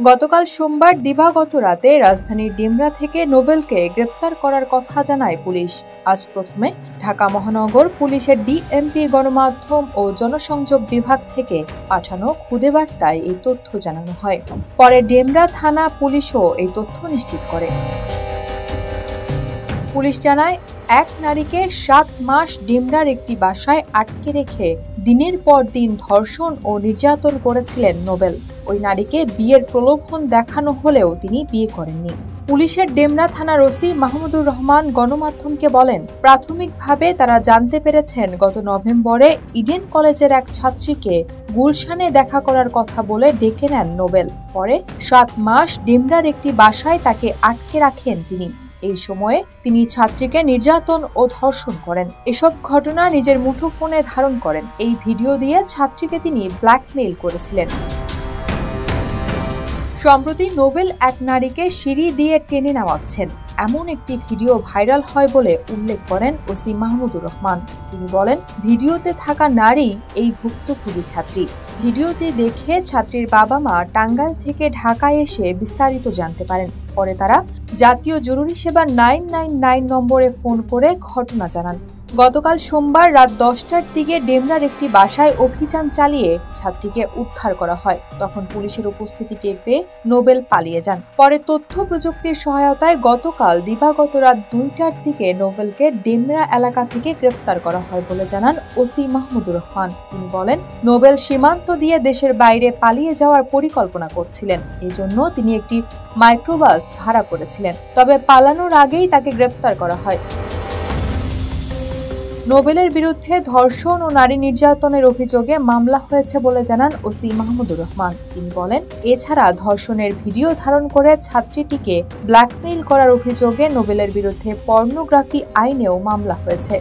গতকাল সোমবার দিবাগত রাতে রাজধানীর ডেমরা থেকে নোবেলকে গ্রেপ্তার করার কথা জানায় পুলিশ। আজ প্রথমে ঢাকা মহানগর পুলিশের ডিএমপি গণমাধ্যম ও জনসংযোগ বিভাগ থেকে পাঠানো খুদে বার্তায় এই তথ্য জানানো হয়। পরে ডেমরা থানা পুলিশও এই তথ্য নিশ্চিত করে। পুলিশ জানায়, এক নারীকে 7 মাস ডেমরার একটি বাসায় আটকে রেখে দিনের পর দিন ধর্ষণ ও নির্যাতন করেছিলেন নোবেল। ওই নারীকে বিয়ের প্রলোভন দেখানো হলেও তিনি বিয়ে করেননি। পুলিশের ডেমরা থানার ওসি মাহমুদুর রহমান গণমাধ্যমকে বলেন, প্রাথমিকভাবে তারা জানতে পেরেছেন গত নভেম্বরে ইডেন কলেজের এক ছাত্রীকে গুলশানে দেখা করার কথা বলে ডেকে নেন নোবেল। পরে 7 মাস ডেমরার একটি বাসায় তাকে আটকে রাখেন তিনি। এই সময়ে তিনি ছাত্রীকে নির্যাতন ও ধর্ষণ করেন। এসব ঘটনা নিজের মুঠোফোনে ধারণ করেন। এই ভিডিও দিয়ে ছাত্রীকে তিনি ব্ল্যাকমেইল করেছিলেন। সম্প্রতি নোবেল এক নারীকে সিঁড়ি দিয়ে টেনে নামাচ্ছেন এমন একটি ভিডিও ভাইরাল হয় বলে উল্লেখ করেন ওসি মাহমুদুর রহমান। তিনি বলেন, ভিডিওতে থাকা নারী এই ভুক্তভোগী ছাত্রী। ভিডিওটি দেখে ছাত্রীর বাবা মা টাঙ্গাইল থেকে ঢাকায় এসে বিস্তারিত জানতে পারেন। পরে তারা জাতীয় জরুরি সেবা 999 নম্বরে ফোন করে ঘটনা জানান। গতকাল সোমবার রাত 10টার দিকে ডেমরার একটি বাসায় অভিযান চালিয়ে ছাত্রীকে উদ্ধার করা হয়। তখন পুলিশের উপস্থিতি টের পেয়ে নোবেল পালিয়ে যান। পরে তথ্য প্রযুক্তির সহায়তায় গতকাল দিবাগত রাত 2টার দিকে নোবেলকে ডেমরা এলাকা থেকে গ্রেফতার করা হয় বলে জানান ওসি মাহমুদুর রহমান। তিনি বলেন, নোবেল সীমান্ত দিয়ে দেশের বাইরে পালিয়ে যাওয়ার পরিকল্পনা করছিলেন। এজন্য তিনি একটি মাইক্রোবাস ভাড়া করেছিলেন। তবে পালানোর আগেই তাকে গ্রেফতার করা হয়। নোবেলের বিরুদ্ধে ধর্ষণ ও নারী নির্যাতনের অভিযোগে মামলা হয়েছে বলে জানান ওসি মাহমুদুর রহমান। তিনি বলেন, এছাড়া ধর্ষণের ভিডিও ধারণ করে ছাত্রীটিকে ব্ল্যাকমেইল করার অভিযোগে নোবেলের বিরুদ্ধে পর্নোগ্রাফি আইনেও মামলা হয়েছে।